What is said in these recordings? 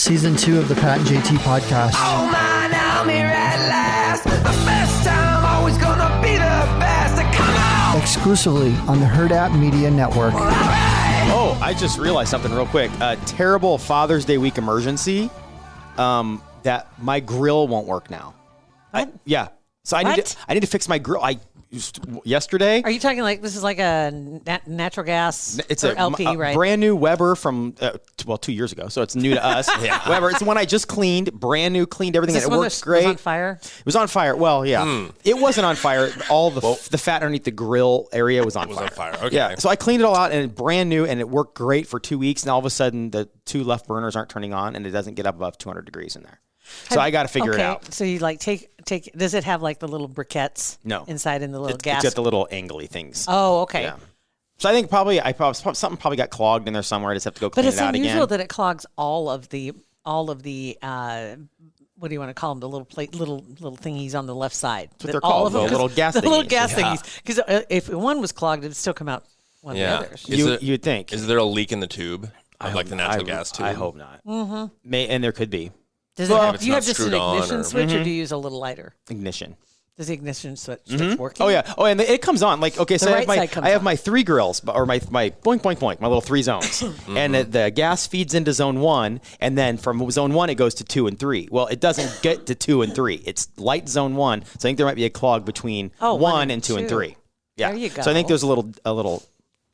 Season 2 of the Pat and JT podcast. Oh man, I'm here at last. The first time, always gonna be the best. Come on! Exclusively on the Hurrdat Media Network. All right. Oh, I just realized something real quick. A terrible Father's Day week emergency that my grill won't work now. Yeah. So I need to fix my grill. Yesterday. Are you talking like this is like a natural gas or LP, right? Brand new Weber from 2 years ago, so it's new to us. Yeah. Weber, it's the one I just cleaned, brand new, cleaned everything, and it works great. Was on fire? It was on fire. Well, yeah, it wasn't on fire. All the fat underneath the grill area was on fire. It was on fire. Okay. Yeah, so I cleaned it all out, and it's brand new, and it worked great for 2 weeks. And all of a sudden, the two left burners aren't turning on, and it doesn't get up above 200 degrees in there. So I got to figure it out. So you like take. Does it have like the little briquettes? No. Inside in the little gas. It's got the little angly things. Oh, okay. Yeah. So I think something probably got clogged in there somewhere. I just have to go clean it out again. But it's unusual that it clogs all of the what do you want to call them? The little little thingies on the left side. That's what they're called. The little gas thingies. The little gas thingies. Because if one was clogged, it'd still come out one of the others. You'd think. Is there a leak in the tube of like the natural gas tube? I hope not. Mm-hmm. And there could be. Do you have just an ignition switch, or do you use a little lighter? Ignition. Does the ignition switch working? Oh yeah. Oh, and it comes on. Like, okay, so I have my 3 grills, or my boink boink boink, my little 3 zones, and the gas feeds into zone 1, and then from zone 1 it goes to 2 and 3. Well, it doesn't get to 2 and 3. It's light zone 1, so I think there might be a clog between 1 and 2 and 3. Yeah. There you go. So I think there's a little,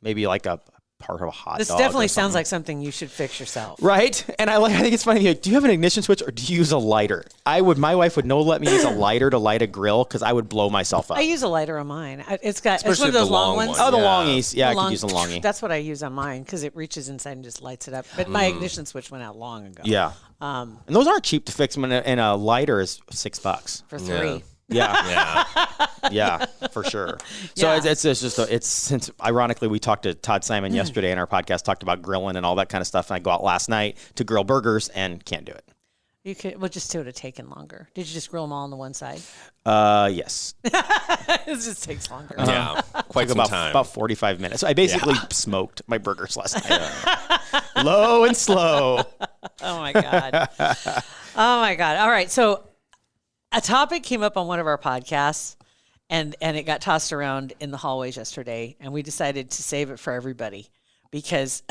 maybe like a part of a hot This dog. definitely sounds like something you should fix yourself. Right? And I think it's funny. Do you have an ignition switch or do you use a lighter? My wife would not let me use a lighter to light a grill because I would blow myself up. I use a lighter on mine. It's one Especially of those the long long ones. one. Oh, the longies. Yeah, I could use a longie. That's what I use on mine because it reaches inside and just lights it up. But my ignition switch went out long ago. Yeah. And those aren't cheap to fix, and a lighter is $6 for 3. Yeah, for sure. So it's since ironically we talked to Todd Simon yesterday in our podcast, talked about grilling and all that kind of stuff, and I go out last night to grill burgers and can't do it. You could just do it. Have taken longer. Did you just grill them all on the one side? Yes. It just takes longer. Yeah, quite some time. About 45 minutes. So I basically smoked my burgers last night. Low and slow. Oh my god. Oh my god. All right. So a topic came up on one of our podcasts, and it got tossed around in the hallways yesterday, and we decided to save it for everybody because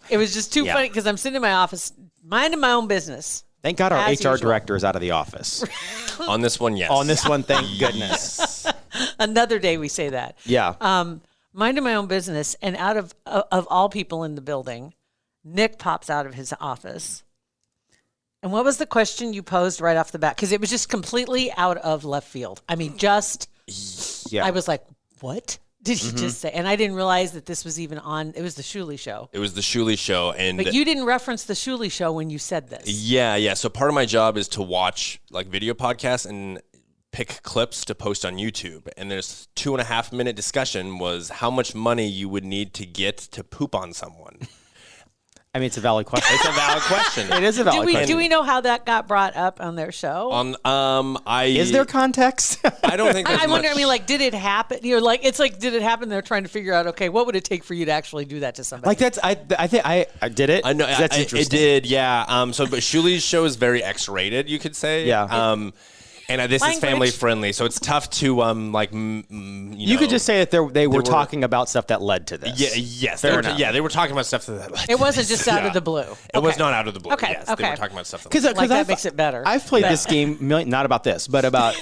it was just too funny because I'm sitting in my office minding my own business. Thank God our HR usual. director is out of the office. On this one, yes. On this one, thank goodness. Another day we say that. Yeah. Minding my own business, and out of all people in the building, Nick pops out of his office. And what was the question you posed right off the bat? Because it was just completely out of left field. I mean, I was like, what did he just say? And I didn't realize that this was even on. It was the Shulie Show. It was the Shulie Show. But you didn't reference the Shulie Show when you said this. Yeah. So part of my job is to watch like video podcasts and pick clips to post on YouTube. And there's 2.5 minute discussion was how much money you would need to get to poop on someone. I mean, it's a valid question. It's a valid question. It is a valid question. Do we know how that got brought up on their show? Is there context? I don't think. I wonder. I mean, like, did it happen? You're like, it's like, did it happen? They're trying to figure out, okay, what would it take for you to actually do that to somebody? Like that's. I think I did it. I know that's interesting. It did. Yeah. But Shulie's show is very X-rated. You could say. Yeah. And this is family friendly, so it's tough to You could just say that they were talking about stuff that led to this. Yeah, yes, Fair enough. they were talking about stuff that led to it wasn't this. just out of the blue. It was not out of the blue. Okay, yes, okay. They were talking about stuff that makes it better. I've played this game, not about this, but about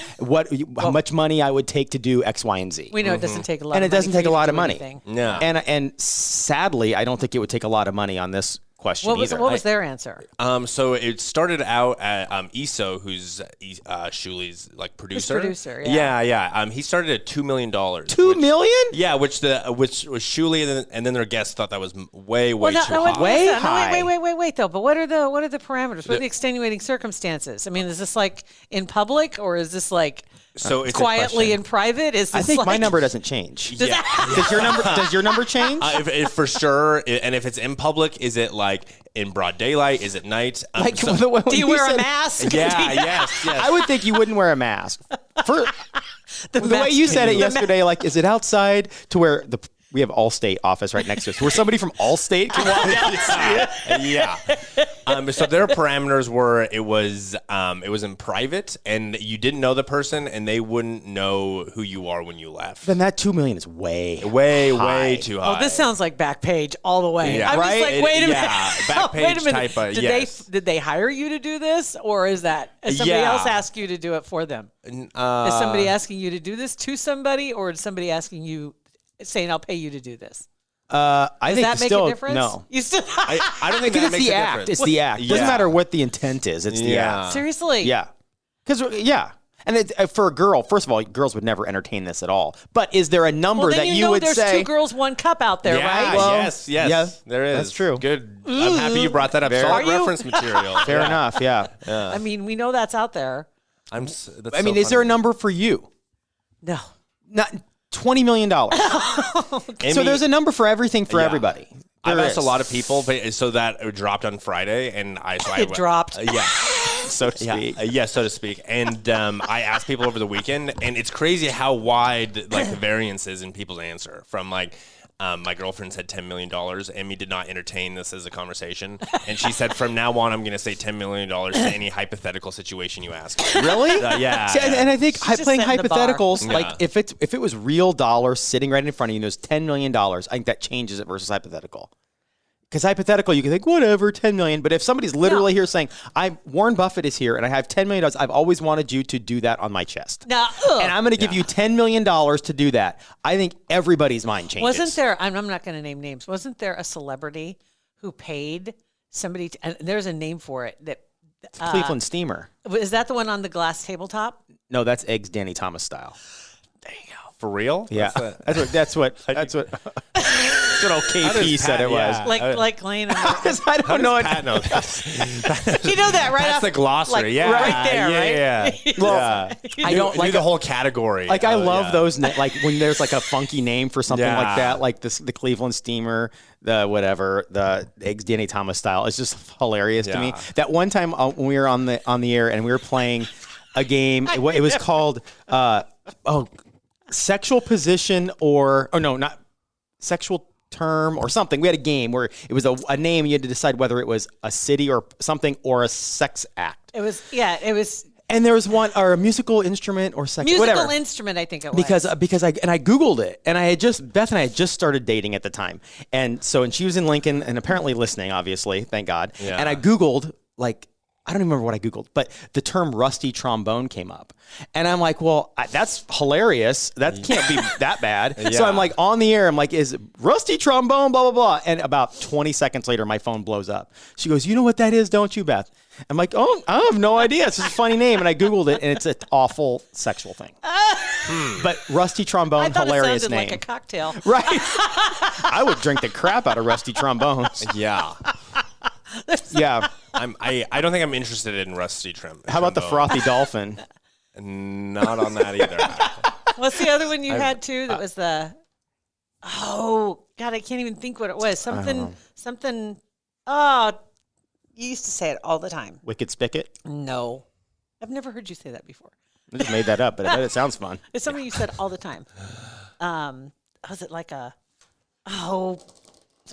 how much money I would take to do X, Y, and Z. We know it doesn't take a lot. And of it doesn't money take a lot of money. Anything. Yeah. And sadly, I don't think it would take a lot of money on this question either. What was their answer? So it started out at Iso, who's Shulie's like producer. His producer, yeah. He started at $2 million. $2 million? Yeah, which was Shulie, and then their guests thought that was way too high. Wait though. But what are the parameters? What are the extenuating circumstances? I mean, is this like in public, or is this like So it's quietly in private? Is this I think like, my number doesn't change. Yeah. Does your number change? If for sure, and if it's in public, is it like in broad daylight? Is it night? Do you wear a mask? Yeah, yes. I would think you wouldn't wear a mask. The way you said it yesterday, like, is it outside to where We have Allstate office right next to us, where somebody from Allstate can walk down and see it. Yeah. So their parameters were it was in private, and you didn't know the person, and they wouldn't know who you are when you left. Then that $2 million is way too high. Oh, this sounds like Backpage all the way. Yeah. I'm Right? just like, wait a minute. Yeah, Backpage wait a minute. type of, Did they hire you to do this, or is somebody else ask you to do it for them? Is somebody asking you to do this to somebody, or is somebody asking you, saying, I'll pay you to do this? I Does think that make still, a difference? No. You still I don't think Because that it's makes the a act. difference. It's the act. It doesn't matter what the intent is. It's the act. Seriously? Yeah. Because, And for a girl, first of all, girls would never entertain this at all. But is there a number that you would there's say? Two girls, one cup out there, right? Well, yes, there is. That's true. Good. I'm happy you brought that up. Solid reference material. Fair enough, yeah. I mean, we know that's out there. Is there a number for you? No. Not $20 million. So there's a number for everything for everybody. I've asked a lot of people, but so that dropped on Friday, and It dropped. So to speak. So to speak. And I asked people over the weekend, and it's crazy how wide the variance is in people's answer. From my girlfriend said $10 million. Amy did not entertain this as a conversation, and she said, "From now on, I'm going to say $10 million to any hypothetical situation you ask." Really? Yeah. See, and I think just playing setting the bar. hypotheticals, Yeah. like if it was real dollars sitting right in front of you, and there's $10 million, I think that changes it versus hypothetical. Because hypothetical, you can think, whatever, 10 million. But if somebody's literally here saying, Warren Buffett is here and I have $10 million, I've always wanted you to do that on my chest. Now, and I'm going to give you $10 million to do that. I think everybody's mind changes. Wasn't there, I'm not going to name names, wasn't there a celebrity who paid somebody, and there's a name for it, that Cleveland Steamer. is that the one on the glass tabletop? No, that's Eggs Danny Thomas style. There you go. For real? Yeah. That's what old KP said it was. Like laying on I don't know. Pat know this? You know that, right? That's off, the glossary. like, right there, right? Yeah. Well, I don't like the whole category. Like I love those, like when there's like a funky name for something Yeah. like that, like the Cleveland Steamer, the Eggs Danny Thomas style. It's just hilarious to me. Yeah. That one time when we were on the air and we were playing a game, it was called sexual position not sexual term or something. We had a game where it was a name. You had to decide whether it was a city or something or a sex act. It was. And there was one, or a musical instrument or sex, Musical whatever. instrument, I think it was. Because I Googled it, and Beth and I had just started dating at the time, and she was in Lincoln and apparently listening, obviously, thank God. Yeah. And I Googled, I don't even remember what I Googled, but the term rusty trombone came up. And I'm like, well, that's hilarious. That can't be that bad. Yeah. So I'm like on the air. I'm like, is it rusty trombone, blah, blah, blah. And about 20 seconds later, my phone blows up. She goes, you know what that is, don't you, Beth? I'm like, oh, I have no idea. It's just a funny name. And I Googled it, and it's an awful sexual thing. But rusty trombone, I thought hilarious it sounded name. like a cocktail. Right. I would drink the crap out of rusty trombones. Yeah. Yeah. I don't think I'm interested in rusty trim. How about the frothy dolphin? Not on that either. What's the other one you had too? That was the. Oh God, I can't even think what it was. Something. Oh, you used to say it all the time. Wicked Spigot? No, I've never heard you say that before. I just made that up, but I bet it sounds fun. It's something you said all the time. Was it like a? Oh.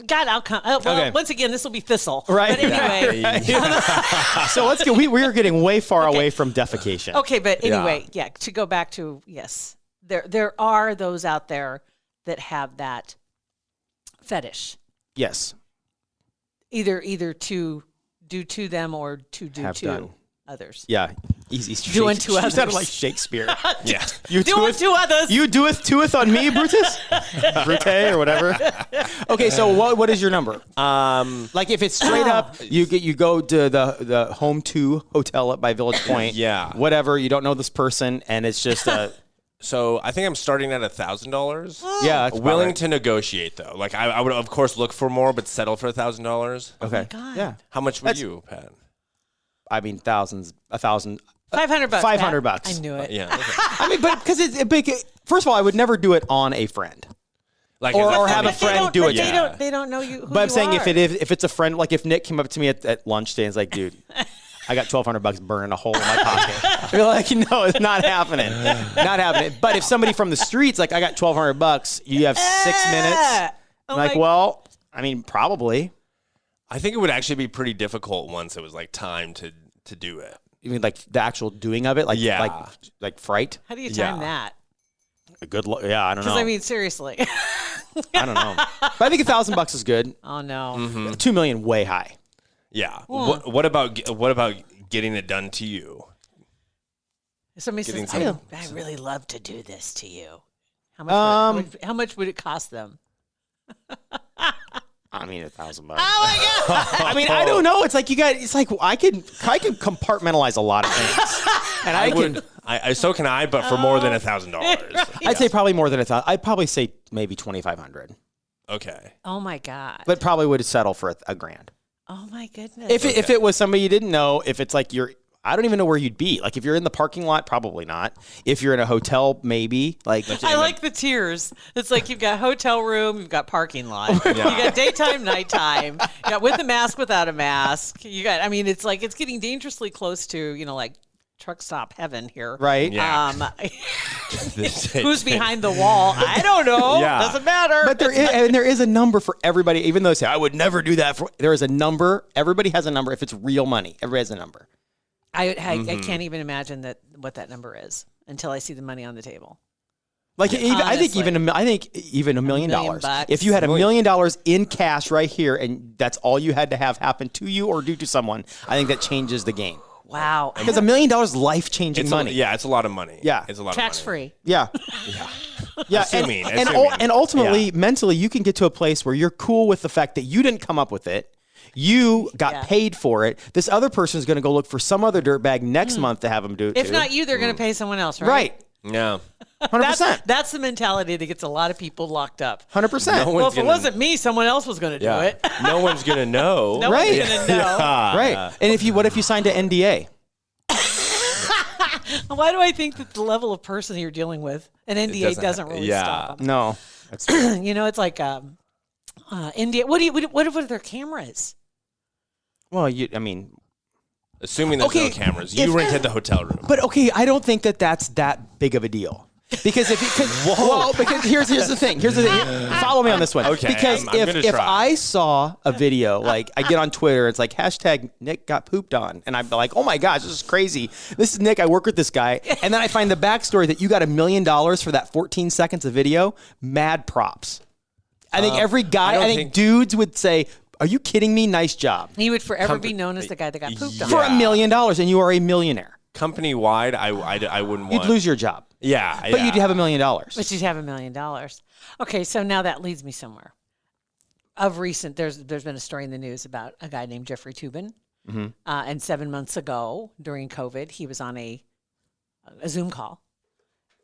God, I'll come. Well, Okay. Once again, this will be Thistle. Right. But anyway. So let's go. We are getting way far away from defecation. Okay, but anyway, to go back to, yes, there are those out there that have that fetish. Yes. Either to do to them or to do Have to done. others. Yeah. Easy. Do unto You others. sounded like Shakespeare. Yeah. You Do unto others. You doeth on me, Brutus? Brute or whatever. Okay, so what is your number? Like if it's straight up, you go to the Home 2 hotel up by Village Point. Yeah. Whatever, you don't know this person, and it's just So I think I'm starting at $1,000. yeah, that's about Willing right. to negotiate though. Like I would of course look for more, but settle for $1,000. Okay. God. Yeah. How much would you, Pat? I mean, $1,000. $500. $500 bucks. I knew it. Yeah. Okay. I mean, but because it's a big. First of all, I would never do it on a friend. Like Or is that have a funny? friend do it. They don't know you. Who But I'm you saying are. if it's a friend, like if Nick came up to me at lunch today and is like, dude, I got $1,200 burning a hole in my pocket. You're like, no, it's not happening. Not happening. But if somebody from the streets, like, I got $1,200, you have 6 minutes. I'm like, well, I mean, probably. I think it would actually be pretty difficult once it was like time to do it. You mean like the actual doing of it? Like, like fright? How do you time that? A good yeah, I don't know. Because I mean, seriously. I don't know. But I think $1,000 is good. Oh no. Mm-hmm. 2 million, way high. Yeah. What about getting it done to you? Somebody says, I really love to do this to you. How much would it cost them? I mean, $1,000. Oh my god! I mean, I don't know. It's like it's like I can compartmentalize a lot of things, and so can I, but for more than $1,000. I'd say probably more than $1,000. I'd probably say maybe $2,500. Okay. Oh my god! But probably would settle for $1,000. Oh my goodness! If it was somebody you didn't know, if it's like I don't even know where you'd be. Like if you're in the parking lot, probably not. If you're in a hotel, maybe. Like I like the tiers. It's like you've got hotel room, you've got parking lot, you got daytime, nighttime, you got with a mask, without a mask. You got. I mean, it's like it's getting dangerously close to like truck stop heaven here. Right. Yeah. Who's behind the wall? I don't know. Yeah. Doesn't matter. But there is a number for everybody. Even though they say I would never do that. There is a number. Everybody has a number. If it's real money, everybody has a number. I can't even imagine what that number is until I see the money on the table. Like I think even $1 million. If you had $1 million in cash right here, and that's all you had to have happen to you or do to someone, I think that changes the game. Wow, because $1 million is life-changing money. It's a lot of money. Yeah, it's a lot tax of money. free. Yeah, yeah. And ultimately, mentally, you can get to a place where you're cool with the fact that you didn't come up with it. You got paid for it. This other person is going to go look for some other dirtbag next month to have them do it. If not you, they're going to pay someone else, right? Right. Yeah. 100%. That's the mentality that gets a lot of people locked up. 100%. Well, if it wasn't me, someone else was going to do it. No one's going to know. No one's going to know. Right. And what if you signed an NDA? Why do I think that the level of person you're dealing with, an NDA doesn't really stop them? No. It's like NDA. What are their cameras? Well, assuming there's no cameras, you rented the hotel room. But I don't think that's that big of a deal. Because because here's the thing. Follow me on this one. Okay. Because if I saw a video, like I get on Twitter, it's like #Nick got pooped on, and I'm like, oh my gosh, this is crazy. This is Nick. I work with this guy, and then I find the backstory that you got $1 million for that 14 seconds of video. Mad props. I think every guy, I think dudes would say, are you kidding me? Nice job. He would forever be known as the guy that got pooped on. For $1 million, and you are a millionaire. Company-wide, I wouldn't want... You'd lose your job. Yeah. But you'd have $1 million. But you'd have $1 million. Okay, so now that leads me somewhere. Of recent, there's been a story in the news about a guy named Jeffrey Toobin. Mm-hmm. And 7 months ago, during COVID, he was on a Zoom call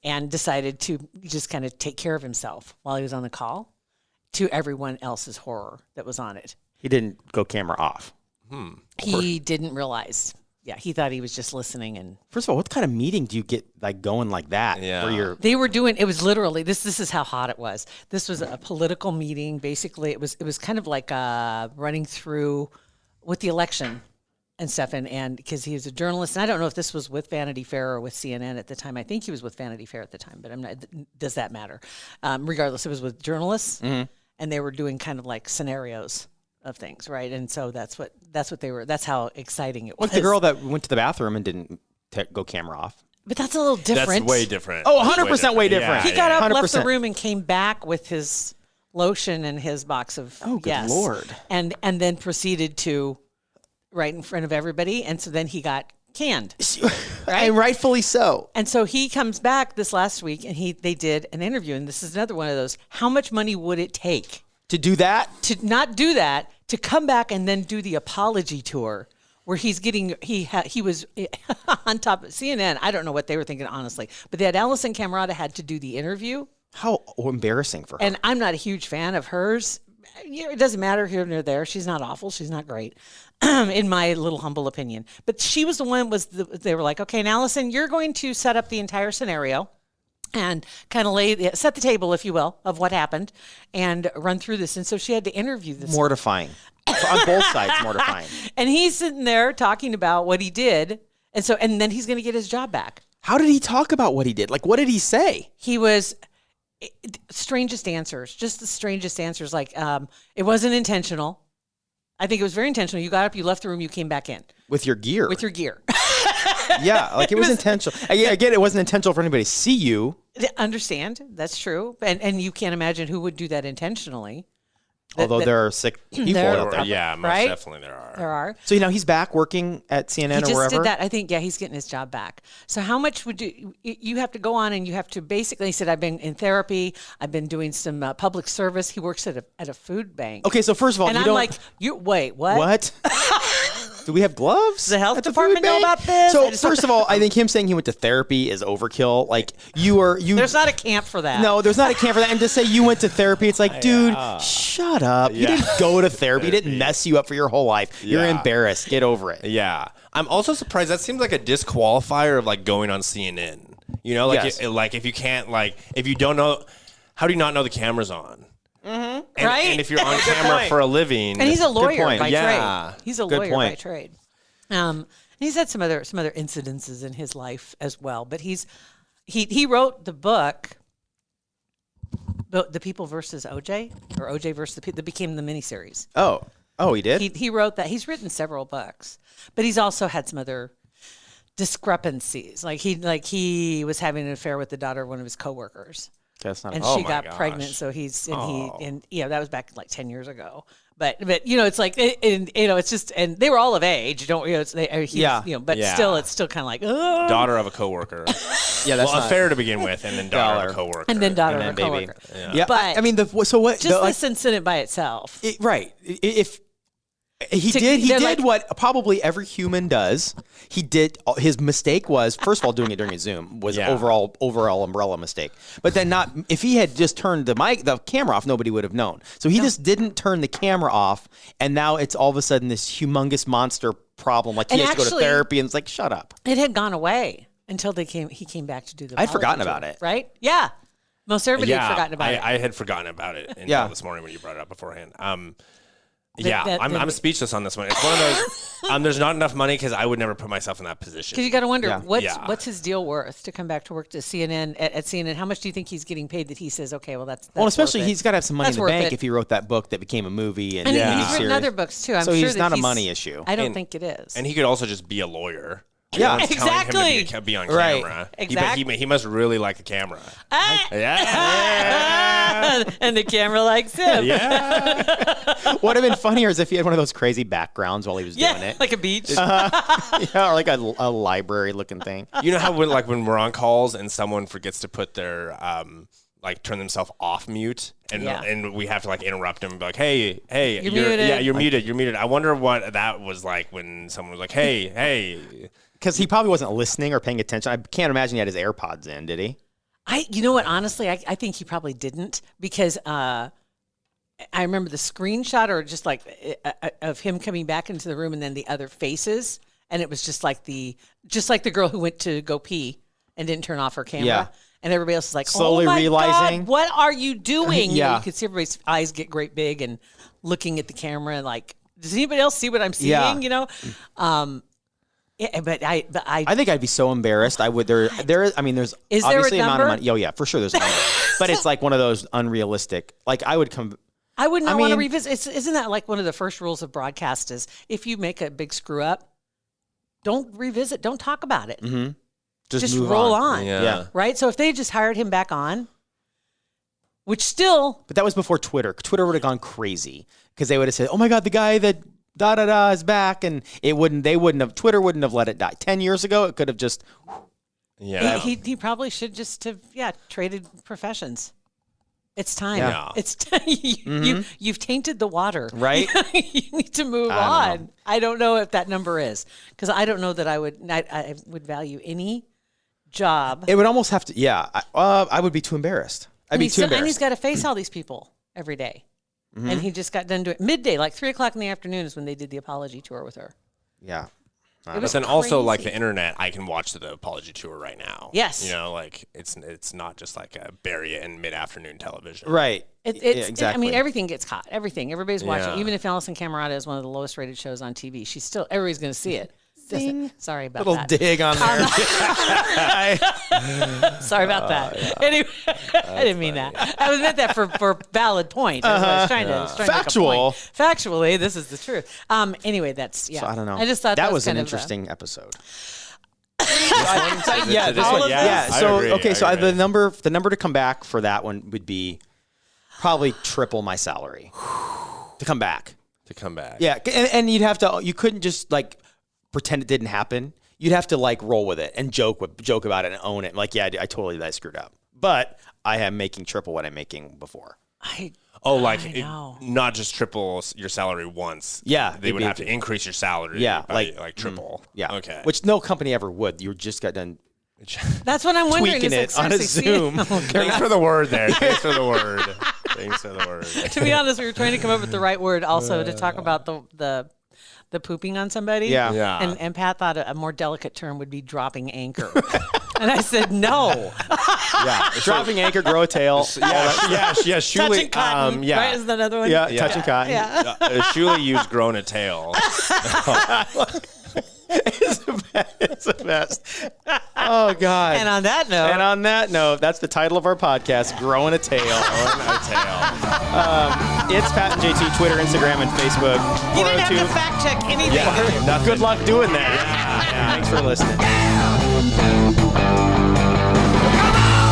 and decided to just kind of take care of himself while he was on the call, to everyone else's horror that was on it. He didn't go camera off. He didn't realize. Yeah, he thought he was just listening. And first of all, what kind of meeting do you get like going like that? Yeah. Where they were doing. It was literally this is how hot it was. This was a political meeting. Basically, it was kind of like running through with the election and stuff. And because he was a journalist, and I don't know if this was with Vanity Fair or with CNN at the time. I think he was with Vanity Fair at the time, but I'm not. Does that matter? Regardless, it was with journalists. Mm-hmm. And they were doing kind of like scenarios of things, right? And so that's what they were. That's how exciting it was. What's the girl that went to the bathroom and didn't go camera off? But that's a little different. That's way different. Oh, 100% way different. He got up, left the room, and came back with his lotion and his box of good Lord. And then proceeded to right in front of everybody. And so then he got canned, right? And rightfully so. And so he comes back this last week, and they did an interview, and this is another one of those. How much money would it take to do that? To not do that, to come back and then do the apology tour, where he's getting he was on top of CNN. I don't know what they were thinking, honestly, but they had Allison Camerata had to do the interview. How embarrassing for her. And I'm not a huge fan of hers. It doesn't matter here nor there. She's not awful. She's not great, in my little humble opinion. But she was the one. They were like, okay, and Allison, you're going to set up the entire scenario and kind of set the table, if you will, of what happened and run through this. And so she had to interview this. Mortifying. On both sides, mortifying. And he's sitting there talking about what he did. And then he's going to get his job back. How did he talk about what he did? Like, what did he say? He was strangest answers, just the strangest answers. Like, it wasn't intentional. I think it was very intentional. You got up, you left the room, you came back in. With your gear. Yeah, like it was intentional. Again, it wasn't intentional for anybody to see you. Understand, that's true. And you can't imagine who would do that intentionally. Although there are sick people out there. Yeah, most right? definitely there are. There are. So, he's back working at CNN or wherever? He just did that. I think, he's getting his job back. So how much would you have to go on and you have to basically, he said, I've been in therapy. I've been doing some public service. He works at a food bank. Okay, so first of all, and I'm like, wait, what? What? Do we have gloves? Does the health department know about this? So first of all, I think him saying he went to therapy is overkill. Like There's not a camp for that. No, there's not a camp for that. And to say you went to therapy, it's like, dude, shut up. You didn't go to therapy. It didn't mess you up for your whole life. You're embarrassed. Get over it. Yeah. I'm also surprised. That seems like a disqualifier of like going on CNN. You know, like if you can't, like, if you don't know, how do you not know the camera's on? Mm-hmm. Right? And if you're on camera for a living. And he's a lawyer by trade. He's a lawyer by trade. And he's had some other incidences in his life as well. But he wrote the book, The People versus OJ, or OJ versus the People, that became the miniseries. Oh, he did? He wrote that. He's written several books, but he's also had some other discrepancies. Like he was having an affair with the daughter of one of his coworkers. That's not. And she got pregnant, so that was back like 10 years ago. But it's like it's just, and they were all of age. Still it's still kind of like daughter of a coworker. Affair to begin with, and then daughter of a coworker, and then daughter of a coworker. Yeah, but I mean, this incident by itself, right? If he did what probably every human does. He did. His mistake was, first of all, doing it during a Zoom was overall umbrella mistake. But then if he had just turned the camera off, nobody would have known. So he just didn't turn the camera off, and now it's all of a sudden this humongous monster problem. Like he has to go to therapy, and it's like, shut up. It had gone away until he came back to do the. I'd forgotten about it. Right? Yeah. Most everybody had forgotten about it. I had forgotten about it until this morning when you brought it up beforehand. I'm speechless on this one. It's one of those. There's not enough money because I would never put myself in that position. Because you got to wonder what's his deal worth to come back to work to CNN at CNN. How much do you think he's getting paid that he says, okay, well that's especially he's got to have some money in the bank if he wrote that book that became a movie and he's written other books too. I'm so sure he's not a money issue. I don't think it is. And he could also just be a lawyer. Yeah, exactly. Him to be on camera. Exactly. He must really like the camera. And the camera likes him. Yeah. What would have been funnier is if he had one of those crazy backgrounds while he was doing it. Like a beach. Or like a library looking thing. You know how when we're on calls and someone forgets to put their turn themselves off mute and we have to like interrupt them and be like, hey, you're muted. Yeah, you're muted. I wonder what that was like when someone was like, hey. Because he probably wasn't listening or paying attention. I can't imagine he had his AirPods in, did he? You know what? Honestly, I think he probably didn't because I remember the screenshot or just like of him coming back into the room and then the other faces, and it was just like the girl who went to go pee and didn't turn off her camera. Yeah. And everybody else is like, slowly realizing, God, what are you doing? You could see everybody's eyes get great big and looking at the camera and like, does anybody else see what I'm seeing? Yeah. You know. But I think I'd be so embarrassed. I would. There's obviously amount of money. Oh yeah, for sure. There's a number, but it's like one of those unrealistic. Like I would come. I would not want to revisit. Isn't that like one of the first rules of broadcast? Is if you make a big screw up, don't revisit. Don't talk about it. Mm-hmm. Just roll on. Yeah. Right. So if they just hired him back on, which still, but that was before Twitter. Twitter would have gone crazy because they would have said, "Oh my God, the guy that." Is back, and Twitter wouldn't have let it die. 10 years ago, it could have just. Yeah. He probably should just have traded professions. It's time. Yeah. It's time. You've tainted the water, right? You need to move on. I don't know if that number is because I don't know that I would value any job. It would almost have to. Yeah, I would be too embarrassed. I'd be too embarrassed. And he's got to face all these people every day. Mm-hmm. And he just got done doing it midday, like 3:00 in the afternoon is when they did the apology tour with her. Yeah. But then also, like the internet, I can watch the Apology Tour right now. Yes. You know, like it's not just like a bury it in mid-afternoon television. Right. Exactly. I mean, everything gets caught. Everything. Everybody's watching. Yeah. Even if Alison Camerata is one of the lowest rated shows on TV, everybody's going to see it. Sorry about Little that. dig on there. Sorry about that. Yeah. Anyway, I didn't mean that. I meant that for valid point. I was trying to Factual. make a point. Factually, this is the truth. Anyway, that's So I don't know. I just thought that was an kind of interesting episode. Yeah, this one. Yeah. So I agree. the number to come back for that one would be probably triple my salary to come back. Yeah, and you couldn't just like pretend it didn't happen. You'd have to like roll with it and joke about it and own it. Like, yeah, I totally I screwed up, but I am making triple what I'm making before. Not just triple your salary once. Yeah, they would have to increase your salary. Yeah, by, like triple. Yeah, okay. Which no company ever would. You just got done. That's what I'm wondering. Tweaking it on a Zoom. Thanks for the word there. Thanks for the word. To be honest, we were trying to come up with the right word also to talk about the pooping on somebody. Yeah. And Pat thought a more delicate term would be dropping anchor. And I said, no. Yeah. Dropping anchor, grow a tail. Yeah, Shuli. Touching cotton, right? Is that another one? Yeah, touching cotton. Yeah. Shuli used grown a tail. It's the best. Oh, God. And on that note, that's the title of our podcast, Growing a Tail. It's Pat and JT, Twitter, Instagram, and Facebook. You didn't have to fact check anything. Yeah, good luck doing that. Yeah. Thanks for listening.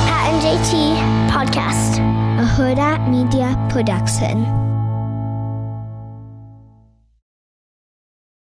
Pat and JT Podcast, a Hurrdat Media Production.